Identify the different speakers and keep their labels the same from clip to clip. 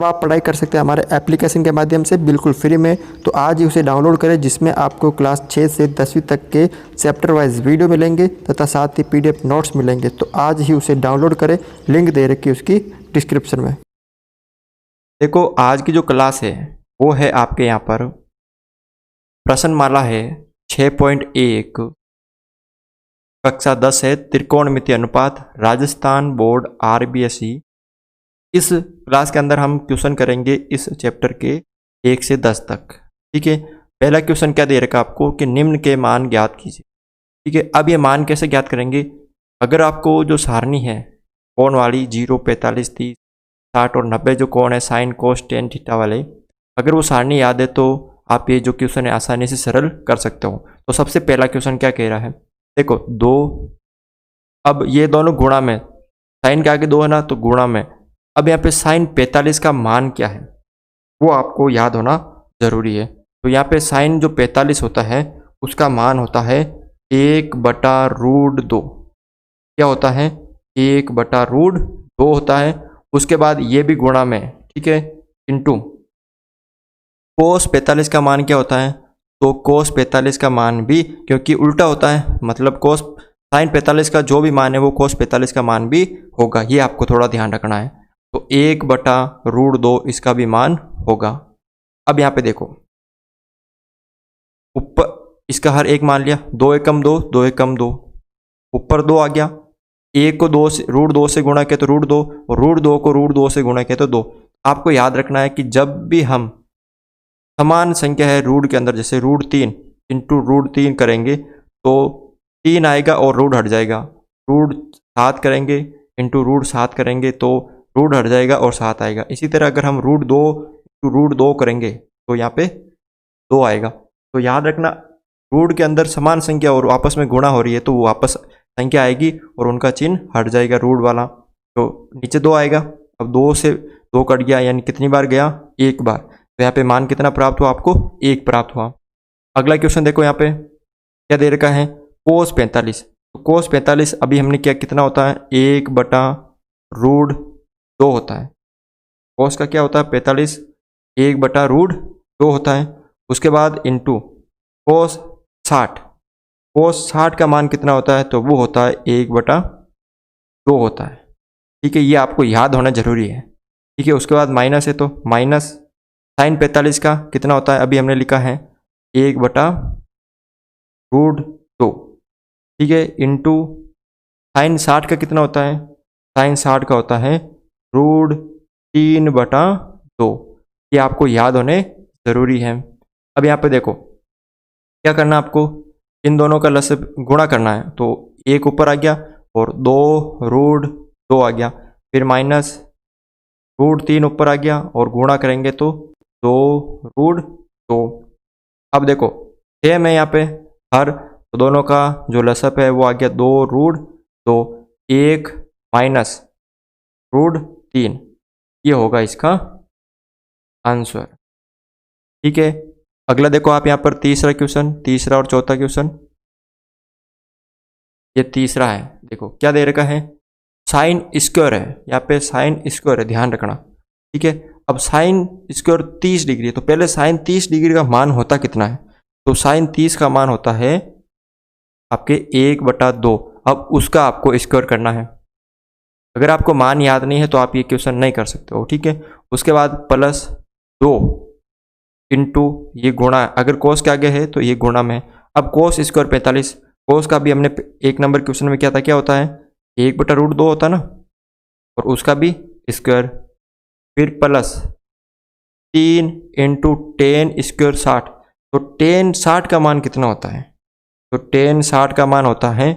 Speaker 1: अब आप पढ़ाई कर सकते हैं हमारे एप्लीकेशन के माध्यम से बिल्कुल फ्री में। तो आज ही उसे डाउनलोड करें, जिसमें आपको क्लास 6 से 10वीं तक के चैप्टर वाइज वीडियो मिलेंगे तथा साथ ही PDF नोट्स मिलेंगे। तो आज ही उसे डाउनलोड करें, लिंक दे रखी है उसकी डिस्क्रिप्शन में।
Speaker 2: देखो, आज की जो क्लास है वो है आपके यहाँ पर प्रश्नमाला है 6.1, कक्षा 10 है त्रिकोणमितीय अनुपात, राजस्थान बोर्ड RBSE। इस क्लास के अंदर हम क्वेश्चन करेंगे इस चैप्टर के 1 से 10 तक। ठीक है, पहला क्वेश्चन क्या दे रखा आपको कि निम्न के मान ज्ञात कीजिए। ठीक है, अब ये मान कैसे ज्ञात करेंगे? अगर आपको जो सारणी है कोण वाली 0, 45, 30, 60 और 90 जो कोण है साइन कोस टेन थीटा वाले, अगर वो सारणी याद है तो आप ये जो क्वेश्चन है आसानी से सरल कर सकते हो। तो सबसे पहला क्वेश्चन क्या कह रहा है, देखो 2, अब ये दोनों गुणा में, साइन के आगे 2 है ना तो गुणा में। अब यहाँ पे साइन 45 का मान क्या है वो आपको याद होना जरूरी है। तो यहाँ पे साइन जो 45 होता है उसका मान होता है 1/√2। क्या होता है? 1/√2 होता है। उसके बाद ये भी गुणा में, ठीक है, इंटू कोस 45 का मान क्या होता है? तो कोस 45 का मान भी, क्योंकि उल्टा होता है, मतलब कोस साइन 45 का जो भी मान है वो कोस 45 का मान भी होगा। ये आपको थोड़ा ध्यान रखना है। तो 1/√2 इसका भी मान होगा। अब यहाँ पे देखो, ऊपर इसका हर एक मान लिया, 2 एकम 2, 2 एकम 2, ऊपर 2 आ गया। 1 को 2 से √2 से गुणा किया तो √2, और √2 को √2 से गुणा किया तो 2। आपको याद रखना है कि जब भी हम समान संख्या है रूट के अंदर, जैसे √3 इंटू √3 करेंगे तो 3 आएगा और रूट हट जाएगा। √7 करेंगे इंटू √7 करेंगे तो रूट हट जाएगा और 7 आएगा। इसी तरह अगर हम √2 इंटू √2 करेंगे तो यहाँ पे 2 आएगा। तो याद रखना, रूट के अंदर समान संख्या और आपस में गुणा हो रही है तो वो आपस संख्या आएगी और उनका चिन्ह हट जाएगा रूट वाला, तो नीचे 2 आएगा। अब 2 से 2 कट गया, यानी कितनी बार गया? 1 बार। तो यहाँ पे मान कितना प्राप्त हुआ आपको? 1 प्राप्त हुआ। अगला क्वेश्चन देखो, यहाँ पे क्या दे रखा है? कोस 45। तो कोस 45 अभी हमने क्या, कितना होता है? 1/√2 होता है। कोस का क्या होता है? 45 1/√2 होता है। उसके बाद इंटू कोस 60। कोस 60 का मान कितना होता है? तो वो होता है 1/2 होता है। ठीक है, ये आपको याद होना जरूरी है। ठीक है, उसके बाद माइनस है तो माइनस साइन 45 का कितना होता है? अभी हमने लिखा है 1/√2। ठीक है, इंटू साइन 60 का कितना होता है? साइन 60 का होता है √3/2। ये आपको याद होने ज़रूरी है। अब यहाँ पे देखो क्या करना है आपको, इन दोनों का लसागु गुणा करना है। तो 1 ऊपर आ गया और 2√2 आ गया, फिर माइनस √3 ऊपर आ गया और गुणा करेंगे तो 2√2। अब देखो सेम है यहाँ पे हर, तो दोनों का जो लसअप है वो आ गया 2√2, 1 माइनस √3। ये होगा इसका आंसर। ठीक है, अगला देखो आप यहाँ पर तीसरा क्वेश्चन, तीसरा और चौथा क्वेश्चन। ये तीसरा है, देखो क्या दे रखा है? साइन स्क्वायर है, यहाँ पे साइन स्क्वायर है, ध्यान रखना। ठीक है, अब साइन स्क्वायर 30 डिग्री है, तो पहले साइन 30 डिग्री का मान होता कितना है? तो साइन 30 का मान होता है आपके 1/2। अब उसका आपको स्क्वायर करना है। अगर आपको मान याद नहीं है तो आप ये क्वेश्चन नहीं कर सकते हो। ठीक है, उसके बाद +2 इंटू ये गुणा, अगर कोस के आगे है तो ये गुणा में। अब कोस स्क्वायर 45, कोस का भी हमने 1 नंबर क्वेश्चन में क्या था, क्या होता है? 1/√2 होता ना, और उसका भी स्क्वायर, फिर +3 इंटू टेन स्क्वायर 60। तो टेन 60 का मान कितना होता है? तो टेन 60 का मान होता है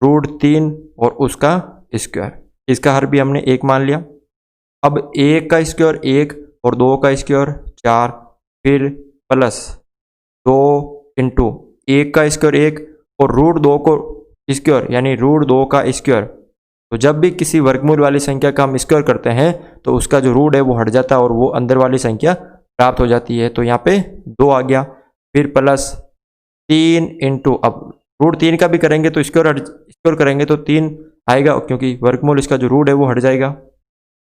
Speaker 2: √3 और उसका स्क्वायर। इसका हर भी हमने 1 मान लिया। अब 1 का स्क्वायर 1 और 2 का स्क्वायर 4, फिर +2 इंटू 1 का स्क्वायर 1 और √2 को स्क्वायर, यानी √2 का स्क्वायर। तो जब भी किसी वर्गमूल वाली संख्या का हम स्क्वायर करते हैं तो उसका जो रूट है वो हट जाता है और वो अंदर वाली संख्या प्राप्त हो जाती है। तो यहाँ पे 2 आ गया, फिर +3 इंटू, अब √3 का भी करेंगे तो स्क्वायर करेंगे तो 3 आएगा, क्योंकि वर्गमूल इसका जो रूट है वो हट जाएगा।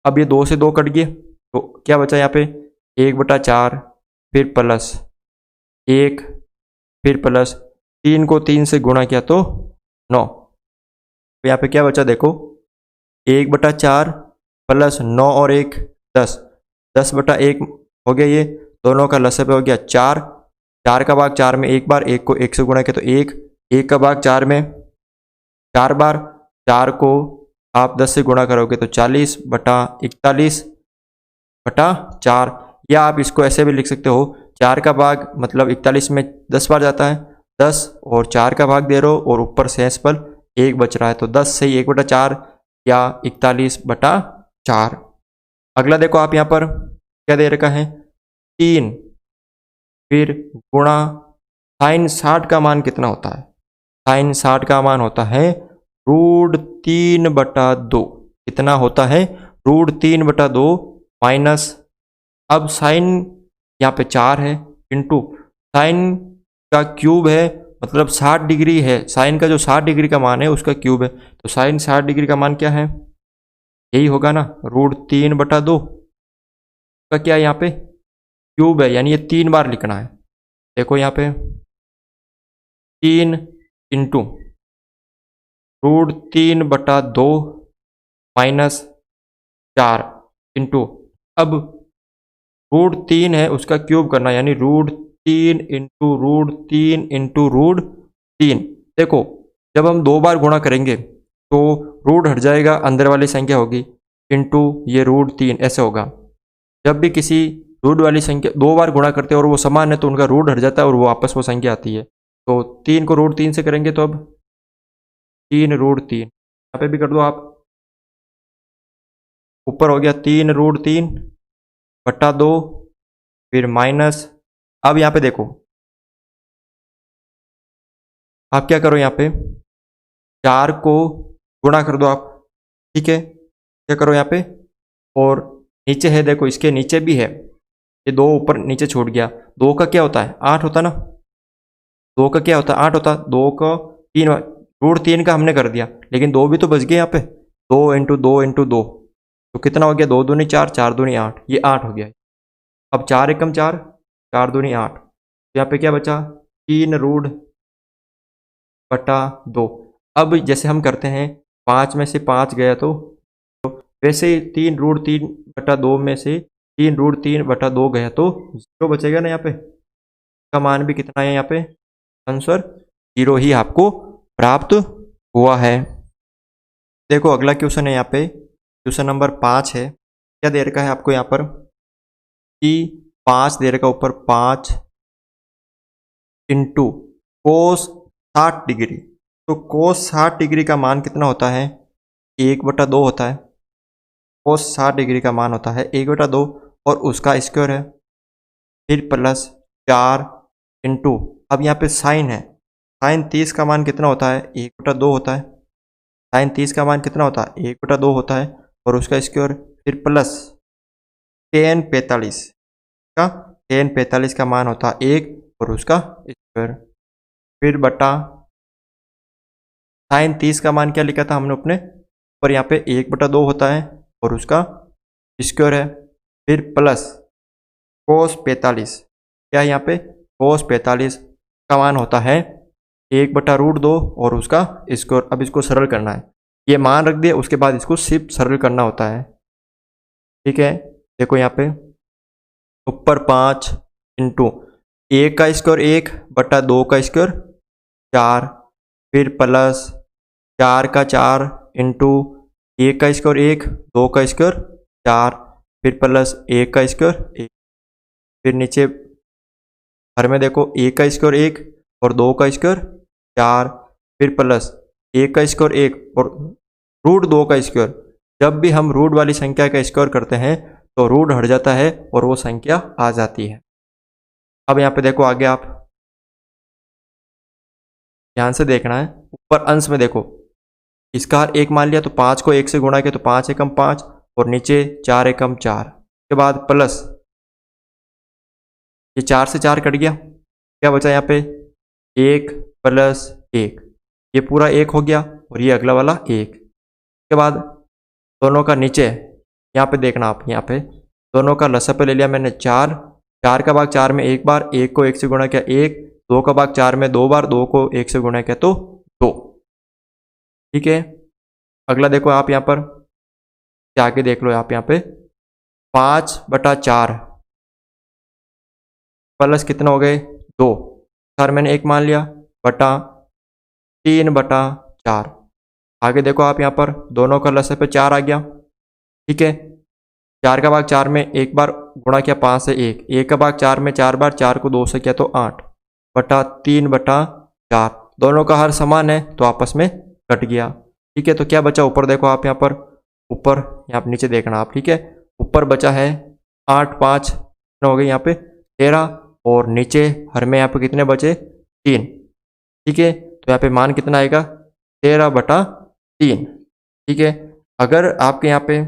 Speaker 2: अब ये 2 से 2 कट गए तो क्या बचा यहाँ पे 1/4, फिर प्लस 1, फिर प्लस 3 को 3 से गुणा किया तो 9। तो यहाँ पे क्या बचा देखो 1/4 प्लस 9 और 1 10, 10/1 हो गया, ये दोनों का लसागु हो गया 4, 4 का भाग 4 में एक बार, 1 को 1 से गुणा किया तो 1, 1 का भाग 4 में 4 बार, 4 को आप 10 से गुणा करोगे तो 40/41/4, या आप इसको ऐसे भी लिख सकते हो 4 का भाग मतलब 41 में 10 बार जाता है, 10 और 4 का भाग दे रहे हो और ऊपर शेष पर 1 बच रहा है तो 10 से 1/4 या 41/4। अगला देखो आप यहाँ पर क्या दे रखा है 3, फिर गुणा साइन 60 का मान कितना होता है, साइन 60 का मान होता है √3/2। कितना होता है √3/2 माइनस, अब साइन यहाँ पे 4 है इंटू साइन का क्यूब है, मतलब 60 डिग्री है, साइन का जो 60 डिग्री का मान है उसका क्यूब है, तो साइन 60 डिग्री का मान क्या है, यही होगा ना √3/2 का क्या यहाँ पे क्यूब है, यानी ये 3 बार लिखना है। देखो यहाँ पे 3 इंटू √3/2 माइनस 4 इंटू, अब √3 है उसका क्यूब करना, यानी √3 इंटू √3 इंटू √3। देखो जब हम 2 बार गुणा करेंगे तो रूट हट जाएगा, अंदर वाली संख्या होगी इंटू ये √3 ऐसे होगा। जब भी किसी रूट वाली संख्या 2 बार गुणा करते हैं और वो समान है तो उनका रूट हट जाता है और वो वापस वो संख्या आती है। तो 3 को √3 से करेंगे तो अब 3√3 यहाँ पे भी कर दो आप, ऊपर हो गया 3√3/2, फिर माइनस, अब यहाँ पे देखो आप क्या करो यहाँ पे 4 को गुणा कर दो आप, ठीक है, क्या करो यहाँ पे, और नीचे है देखो इसके नीचे भी है, ये 2 ऊपर नीचे छूट गया, 2 का क्या होता है 8 होता ना, 2 का क्या होता है 8 होता, 2 का 3 √3 का हमने कर दिया, लेकिन 2 भी तो बच गए यहाँ पे, 2 इंटू 2 इंटू 2 तो कितना हो गया 2 दूनी 4, 4 दूनी 8, ये 8 हो गया। अब 4 एकम 4, 4 दूनी 8, तो यहाँ पे क्या बचा 3√2। अब जैसे हम करते हैं 5 में से 5 गया तो वैसे 3√3/2 में से 3√3/2 गया तो 0 बचेगा ना, यहाँ पे का मान भी कितना है, यहाँ पे आंसर 0 ही आपको प्राप्त हुआ है। देखो अगला क्वेश्चन है यहाँ पे, क्वेश्चन नंबर 5 है, क्या दे रखा है आपको यहाँ पर कि 5 दे रखा ऊपर 5 इंटू कोस 60 डिग्री, तो कोस 60 डिग्री का मान कितना होता है 1/2 होता है, कोस 60 डिग्री का मान होता है 1/2 और उसका स्क्वायर है, फिर प्लस 4 इंटू, अब यहाँ पे साइन है, साइन 30 का मान कितना होता है 1/2 होता है, साइन 30 का मान कितना होता है 1/2 होता है और उसका स्क्वायर, फिर प्लस tan 45 का, tan 45 का मान होता है 1 और उसका स्क्वायर, फिर बटा साइन 30 का मान क्या लिखा था हमने अपने पर, यहाँ पे 1/2 होता है और उसका स्क्वायर है, फिर प्लस कोस 45, क्या है यहाँ पे कोस 45 का मान होता है 1/√2 और उसका स्क्वायर। अब इसको सरल करना है, ये मान रख दिया, उसके बाद इसको सिर्फ सरल करना होता है, ठीक है। देखो यहाँ पे ऊपर 5 इंटू 1 का स्क्वायर 1/2 का स्क्वायर 4, फिर प्लस 4 का 4 इंटू 1 का स्क्वायर 1, 2 का स्क्वायर 4, फिर प्लस 1 का स्क्वायर 1, फिर नीचे हर में देखो 1 का स्क्वायर 1 और 2 का स्क्वायर 4, फिर प्लस 1 का स्क्वायर 1 और √2 का स्क्वायर। जब भी हम रूट वाली संख्या का स्क्वायर करते हैं तो रूट हट जाता है और वो संख्या आ जाती है। अब यहाँ पे देखो आगे आप ध्यान से देखना है, ऊपर अंश में देखो इसका हर 1 मान लिया तो 5 को 1 से गुणा किया तो 5 एकम 5 और नीचे 4 एकम 4 के बाद प्लस ये 4 से 4 कट गया, क्या बचा यहाँ पे 1 प्लस 1, ये पूरा 1 हो गया और ये अगला वाला 1 के बाद दोनों का नीचे यहाँ पे देखना आप, यहाँ पे दोनों का लसा पे ले लिया मैंने 4, 4 का भाग 4 में एक बार, 1 को 1 से गुणा किया 1, 2 का भाग 4 में 2 बार, 2 को 1 से गुणा किया तो 2। ठीक है, अगला देखो आप यहाँ पर, आगे देख लो आप यहाँ पे 5/4 प्लस कितना हो गए 2, सर मैंने 1 मान लिया, बटा 3/4। आगे देखो आप यहाँ पर दोनों का लसा पे 4 आ गया। ठीक है, 4 का भाग 4 में एक बार गुणा किया 5 से 1, 1 का भाग 4 में 4 बार, 4 को 2 से किया तो 8 बटा 3/4। दोनों का हर समान है तो आपस में कट गया। ठीक है, तो क्या बचा ऊपर देखो आप यहाँ पर, ऊपर यहाँ पर नीचे देखना आप। ठीक है, ऊपर बचा है 8, 5 कितना हो गए यहाँ पे 13, और नीचे हर में यहाँ पे कितने बचे 3। ठीक है, तो यहाँ पे मान कितना आएगा 13/3। ठीक है, अगर आपके यहाँ पे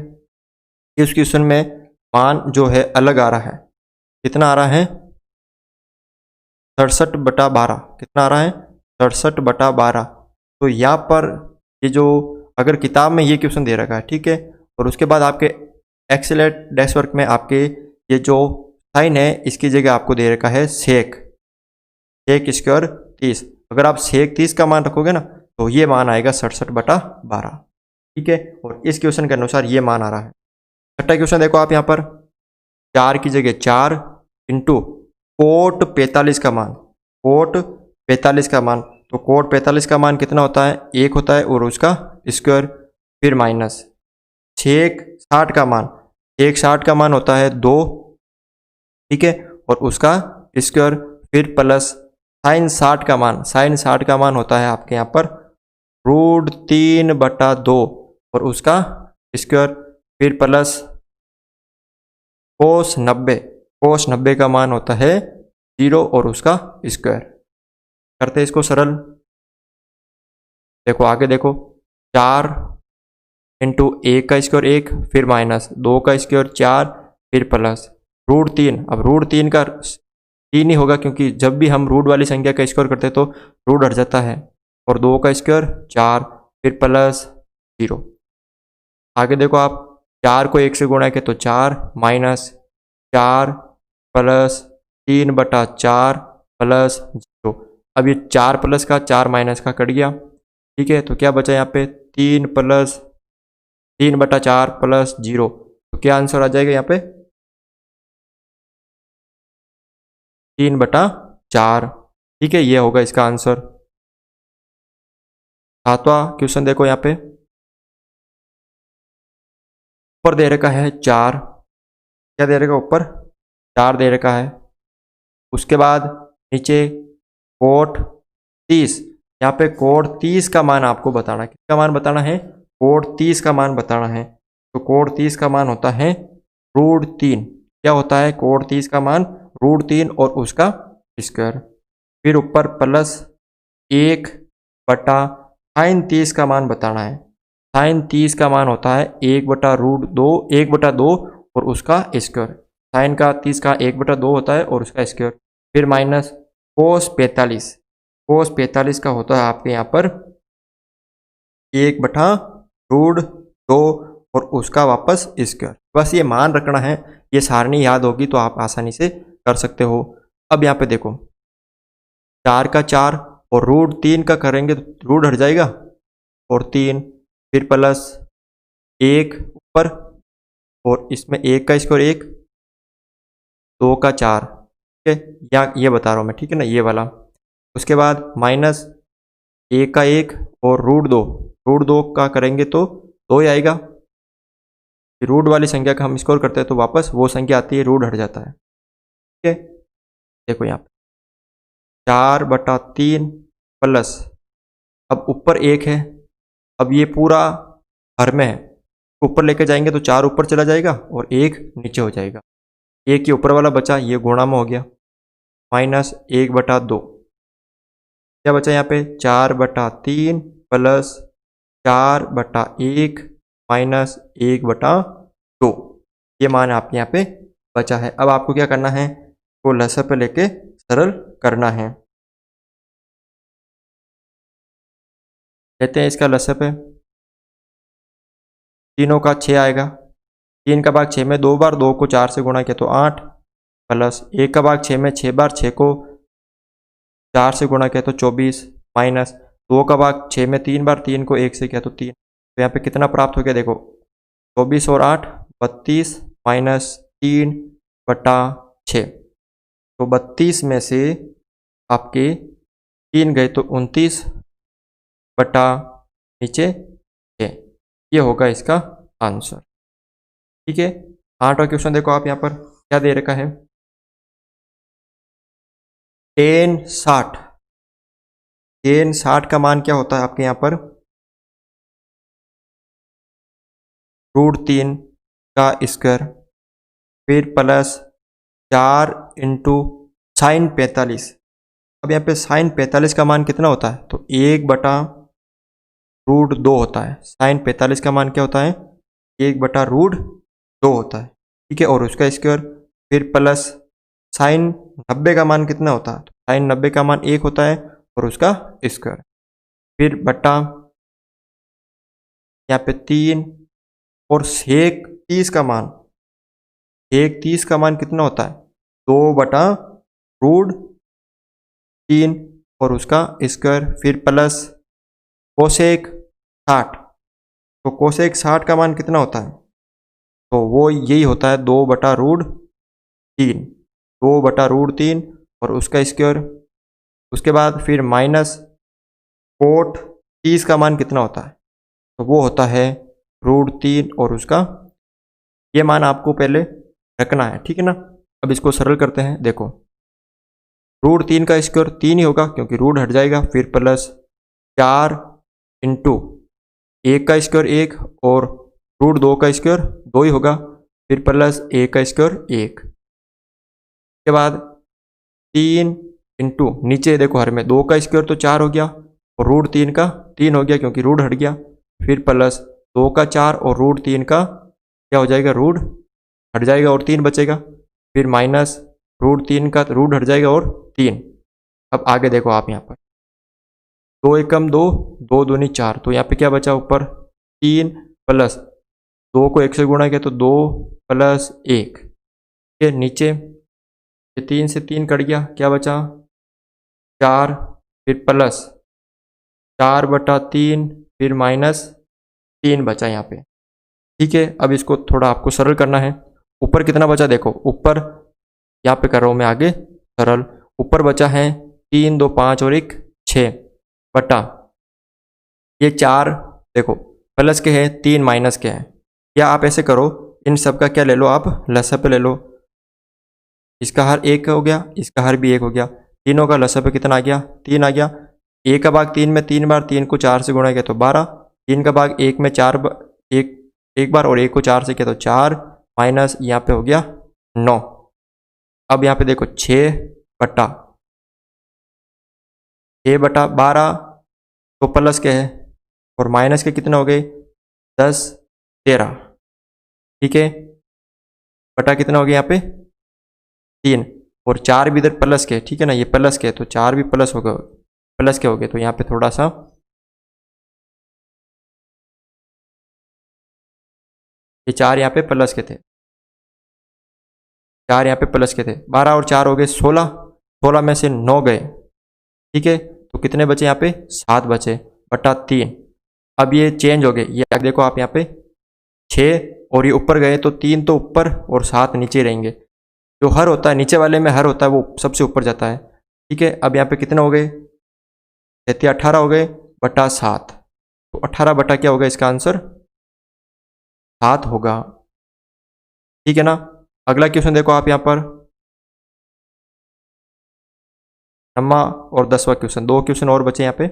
Speaker 2: इस क्वेश्चन में मान जो है अलग आ रहा है, कितना आ रहा है 67/12, कितना आ रहा है 67/12, तो यहाँ पर ये जो अगर किताब में ये क्वेश्चन दे रखा है, ठीक है, और उसके बाद आपके एक्सेल डैश वर्क में आपके ये जो साइन है इसकी जगह आपको दे रखा है सेक स्क्वायर 30। अगर आप सेक 30 का मान रखोगे ना तो ये मान आएगा 67/12। ठीक है, और इस क्वेश्चन के अनुसार ये मान आ रहा है। छठा क्वेश्चन देखो आप यहाँ पर, 4 की जगह 4 इंटू कोट 45 का मान, कोट 45 का मान, तो कोट 45 का मान कितना होता है 1 होता है और उसका स्क्वायर, फिर माइनस सेक 60 का मान, एक 60 का मान होता है 2। ठीक है, और उसका स्क्वायर, फिर प्लस साइन 60 का मान, साइन 60 का मान होता है आपके यहाँ पर √3/2 और उसका स्क्वायर, फिर प्लस कोस 90 का मान होता है 0 और उसका स्क्वायर। करते हैं इसको सरल। देखो आगे देखो, 4 इंटू 1 का स्क्वायर 1, फिर माइनस 2 का स्क्वायर 4, फिर प्लस √3। अब √3 का 3 ही होगा क्योंकि जब भी हम रूट वाली संख्या का स्क्वायर करते हैं तो रूट हट जाता है, और 2 का स्क्वायर 4, फिर प्लस 0। आगे देखो आप, 4 को 1 से गुणा किया तो 4, माइनस 4 प्लस 3/4 प्लस 0। अब ये 4 प्लस का 4 माइनस का कट गया। ठीक है, तो क्या बचा यहाँ पे 3/4 प्लस 0, तो क्या आंसर आ जाएगा यहाँ पे 3/4। ठीक है, ये होगा इसका आंसर। सातवां क्वेश्चन देखो यहाँ पे, ऊपर दे रखा है 4, क्या दे रखा ऊपर 4 दे रखा है, उसके बाद नीचे कोट 30, यहाँ पे कोट 30 का मान आपको बताना है। किसका मान बताना है कोट 30 का मान बताना है, तो कोट 30 का मान होता है √3। क्या होता है कोट 30 का मान √3 और उसका स्क्वायर, फिर ऊपर प्लस 1/साइन 30 का मान बताना है। साइन 30 का मान होता है 1/√2 और उसका स्क्वायर, साइन का 30 का 1/2 होता है और उसका स्क्वायर, फिर माइनस कोस 45 का होता है आपके यहाँ पर 1/√2 और उसका वापस स्क्वायर। बस ये मान रखना है, ये सारणी याद होगी तो आप आसानी से कर सकते हो। अब यहाँ पे देखो 4 का 4 और √3 का करेंगे तो रूट हट जाएगा और 3, फिर प्लस 1 ऊपर और इसमें 1 का स्क्वायर 1, 2 का 4। ठीक है, या ये बता रहा हूँ मैं, ठीक है ना, ये वाला। उसके बाद माइनस 1 का 1 और √2 का करेंगे तो 2 ही आएगा। रूट वाली संख्या का हम स्कोर करते हैं तो वापस वो संख्या आती है, रूट हट जाता है। ठीक है, देखो यहाँ पे 4/3 प्लस, अब ऊपर 1 है, अब ये पूरा हर में है, ऊपर लेके जाएंगे तो 4 ऊपर चला जाएगा और 1 नीचे हो जाएगा। 1 के ऊपर वाला बचा, ये गुणा में हो गया, माइनस 1/2। क्या बचा यहाँ पे 4/3 प्लस 4/1 माइनस 1/2। ये मान आपके यहाँ पे बचा है। अब आपको क्या करना है, को लसा पे लेके सरल करना है। लेते हैं इसका लसा पे, तीनों का 6 आएगा, 3 का भाग 6 में 2 बार, 2 को 4 से गुणा किया तो 8, प्लस 1 का भाग 6 में 6 बार, 6 को 4 से गुणा किया तो 24, माइनस 2 का भाग 6 में 3 बार, 3 को 1 से किया तो 3। तो यहाँ पे कितना प्राप्त हो गया देखो, 24 और 8 32, माइनस 3/6। तो 32 में से आपके 3 गए तो 29 बटा नीचे 6, ये होगा इसका आंसर। ठीक है, 8वां क्वेश्चन देखो आप यहाँ पर क्या दे रखा है, tan 60 का मान क्या होता है आपके यहाँ पर, √3 का स्क्वायर, फिर प्लस 4 इंटू साइन 45। अब यहाँ पे साइन 45 का मान कितना होता है, तो 1/√2 होता है। साइन 45 का मान क्या होता है, 1/√2 होता है। ठीक है, और उसका स्क्वायर, फिर प्लस साइन 90 का मान कितना होता है, तो साइन 90 का मान 1 होता है और उसका स्क्वायर, फिर बटा यहाँ पे 3, और सेक 30 का मान, सेक 30 का मान कितना होता है, 2/√3 और उसका स्क्वायर, फिर प्लस कोसेक 60। तो कोसेक 60 का मान कितना होता है, तो वो यही होता है 2/√3, 2/√3 और उसका स्क्वायर। उसके बाद फिर माइनस कोट 30 का मान कितना होता है, तो वो होता है √3 और उसका, ये मान आपको पहले रखना है। ठीक है ना, अब इसको सरल करते हैं। देखो √3 का स्क्वायर 3 ही होगा क्योंकि रूट हट जाएगा, फिर प्लस 4 इंटू 1 का स्क्वायर 1 और √2 का स्क्वायर 2 ही होगा, फिर प्लस 1 का स्क्वायर 1। के बाद 3 इंटू नीचे देखो हर में 2 का स्क्वायर तो 4 हो गया और √3 का 3 हो गया क्योंकि रूट हट गया, फिर प्लस 2 का 4 और √3 का क्या हो जाएगा, रूट हट जाएगा और 3 बचेगा, फिर माइनस √3 का रूट हट जाएगा और 3। अब आगे देखो आप यहाँ पर 2 एकम 2, 2 दूनी 4, तो यहाँ पे क्या बचा ऊपर 3 प्लस 2 को 1 से गुणा किया तो 2 प्लस 1, फिर नीचे 3 से 3 कट गया, क्या बचा 4, फिर प्लस 4/3, फिर माइनस 3 बचा यहाँ पे। ठीक है, अब इसको थोड़ा आपको सरल करना है। ऊपर कितना बचा देखो, ऊपर यहाँ पे कर रहा हूँ मैं आगे सरल, ऊपर बचा है 3 2 5 और 1 6 बटा ये 4 देखो प्लस के है 3 माइनस के है, या आप ऐसे करो इन सब का क्या ले लो आप लसा पे ले लो, इसका हर 1 हो गया, इसका हर भी 1 हो गया, तीनों का लसा पे कितना आ गया 3 आ गया। 1 का भाग 3 में 3 बार, 3 को 4 से गुणा किया तो 12, 3 का भाग 1 में 4 एक बार और 1 को 4 से किया तो 4, माइनस यहाँ पे हो गया 9। अब यहाँ पे देखो 6/12 तो प्लस के है और माइनस के कितने हो गए 10 13। ठीक है, बटा कितना हो गया यहाँ पे 3 और 4 भी इधर प्लस के, ठीक है ना, ये प्लस के तो 4 भी प्लस हो गए, प्लस के हो गए, तो यहाँ पे थोड़ा सा ये 4 यहाँ पे प्लस के थे, 4 यहाँ पे प्लस के थे, 12 और 4 हो गए 16, 16 में से 9 गए। ठीक है, तो कितने बचे यहाँ पे 7 बचे बटा 3। अब ये चेंज हो गए, ये देखो आप यहाँ पे 6 और ये ऊपर गए तो 3 तो ऊपर और 7 नीचे रहेंगे, जो हर होता है नीचे वाले में हर होता है वो सबसे ऊपर जाता है। ठीक है, अब यहाँ पे कितने हो गए 18 हो गए बटा 7, तो 18 बटा क्या होगा इसका आंसर 7 होगा। ठीक है ना, अगला क्वेश्चन देखो आप यहाँ पर 9वां और 10वां क्वेश्चन, 2 क्वेश्चन और बचे यहाँ पे।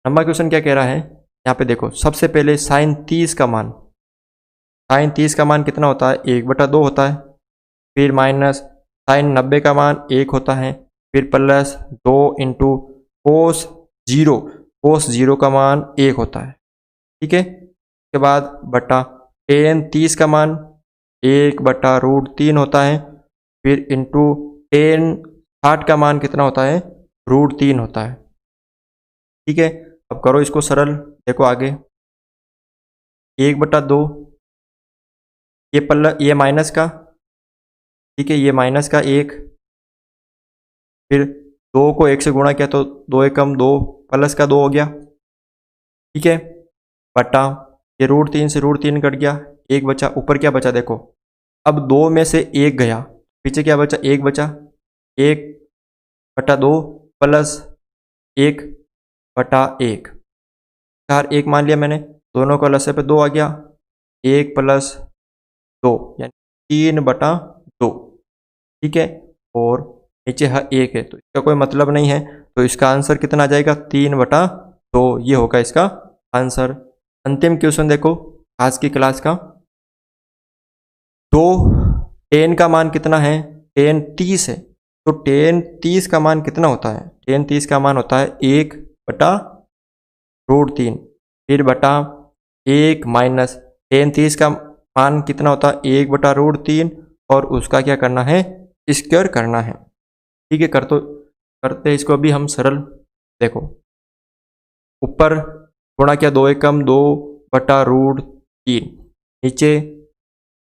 Speaker 2: 9वां क्वेश्चन क्या कह रहा है, यहाँ पे देखो सबसे पहले साइन 30 का मान, साइन 30 का मान कितना होता है 1/2 होता है, फिर माइनस साइन 90 का मान 1 होता है, फिर प्लस 2 इंटू कोस 0, कोस 0 का मान 1 होता है। ठीक है, उसके बाद बटा टेन 30 का मान 1/√3 होता है, फिर इंटू टेन 60 का मान कितना होता है √3 होता है। ठीक है, अब करो इसको सरल, देखो आगे 1/2 ये माइनस का, ठीक है, ये माइनस का 1, फिर 2 को 1 से गुणा किया तो 2 एकम 2 प्लस का 2 हो गया, ठीक है, बटा ये √3 से √3 कट गया, 1 बचा, ऊपर क्या बचा देखो, अब 2 में से 1 गया, पीछे क्या बचा, 1 बचा, 1 बटा 2 प्लस 1 बटा 1, 4 1 मान लिया मैंने, दोनों का लसे पे 2 आ गया, 1 प्लस 2 यानी 3 बटा 2, ठीक है, और नीचे 1 है तो इसका कोई मतलब नहीं है, तो इसका आंसर कितना आ जाएगा, 3 बटा 2, ये होगा इसका आंसर। अंतिम क्वेश्चन देखो आज की क्लास का, तो tan का मान कितना है, tan 30 है, तो tan 30 का मान कितना होता है, tan 30 का मान होता है 1 बटा √3, फिर बटा 1 माइनस tan 30 का मान कितना होता है 1 बटा √3, और उसका क्या करना है, स्क्वायर करना है, ठीक है, करते इसको अभी हम सरल, देखो ऊपर गुणा किया 2 एकम 2 बटा √3, नीचे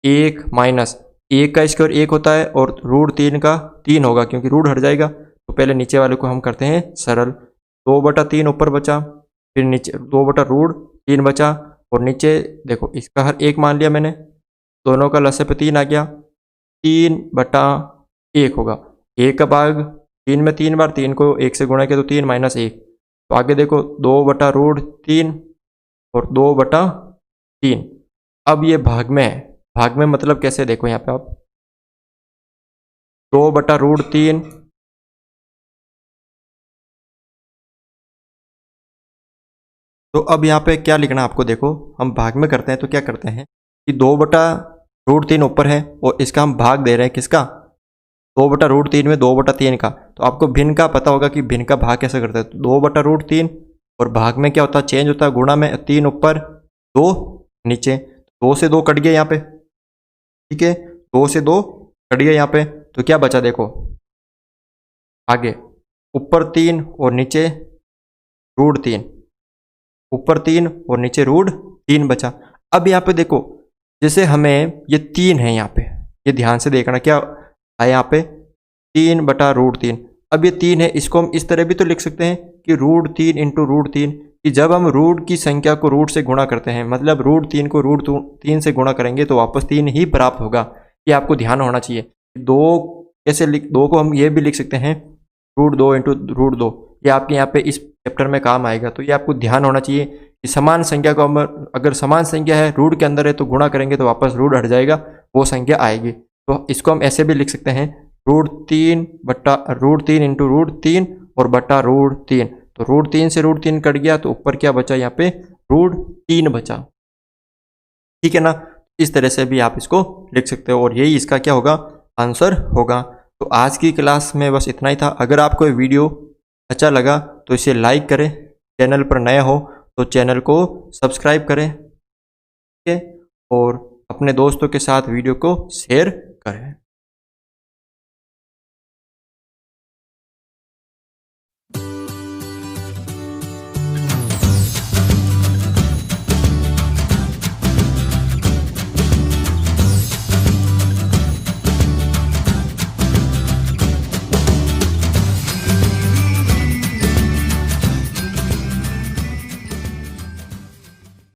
Speaker 2: 1 माइनस 1 का स्क्वायर 1 होता है और √3 का 3 होगा क्योंकि रूट हट जाएगा, तो पहले नीचे वाले को हम करते हैं सरल, 2 बटा 3 ऊपर बचा, फिर नीचे 2 बटा √3 बचा, और नीचे देखो इसका हर 1 मान लिया मैंने, दोनों का लसे पे 3 आ गया, 3 बटा 1 होगा, 1 का भाग 3 में 3 बार, 3 को 1 से गुणा किया तो 3 माइनस 1, तो आगे देखो 2 बटा √3 और 2 बटा 3, अब ये भाग में है, भाग में मतलब कैसे, देखो यहाँ पे आप 2 बटा √3 तो अब यहाँ पे क्या लिखना आपको, देखो हम भाग में करते हैं तो क्या करते हैं कि 2 बटा √3 ऊपर है और इसका हम भाग दे रहे हैं किसका, 2 बटा √3 में 2 बटा 3 का, तो आपको भिन्न का पता होगा कि भिन्न का भाग कैसे करते हैं, तो 2 बटा √3 और भाग में क्या होता है, चेंज होता है, गुणा में 3 ऊपर 2 नीचे, 2 से 2 कट गया यहाँ पे, ठीक है, 2 से 2 कट गया यहाँ पे, तो क्या बचा देखो आगे, ऊपर 3 और नीचे √3, ऊपर 3 और नीचे √3 बचा। अब यहाँ पे देखो जैसे हमें ये 3 है यहाँ पे, ये ध्यान से देखना क्या है यहाँ पे, 3 बटा √3, अब ये 3 है, इसको हम इस तरह भी तो लिख सकते हैं कि √3 इंटू √3, कि जब हम रूट की संख्या को रूट से गुणा करते हैं, मतलब √3 को √3 से गुणा करेंगे तो वापस 3 ही प्राप्त होगा, ये आपको ध्यान होना चाहिए। 2 कैसे लिख, 2 को हम ये भी लिख सकते हैं √2 इंटू √2, ये आपके यहाँ पे इस चैप्टर में काम आएगा, तो ये आपको ध्यान होना चाहिए कि समान संख्या को हम, अगर समान संख्या है रूट के अंदर है तो गुणा करेंगे तो वापस रूट हट जाएगा, वो संख्या आएगी, तो इसको हम ऐसे भी लिख सकते हैं √3 इंटू √3 और बटा √3, तो √3 से √3 कट गया तो ऊपर क्या बचा यहाँ पे, √3 बचा, ठीक है ना, इस तरह से भी आप इसको लिख सकते हो और यही इसका क्या होगा, आंसर होगा। तो आज की क्लास में बस इतना ही था। अगर आपको ये वीडियो अच्छा लगा तो इसे लाइक करें, चैनल पर नया हो तो चैनल को सब्सक्राइब करें, ठीक है, और अपने दोस्तों के साथ वीडियो को शेयर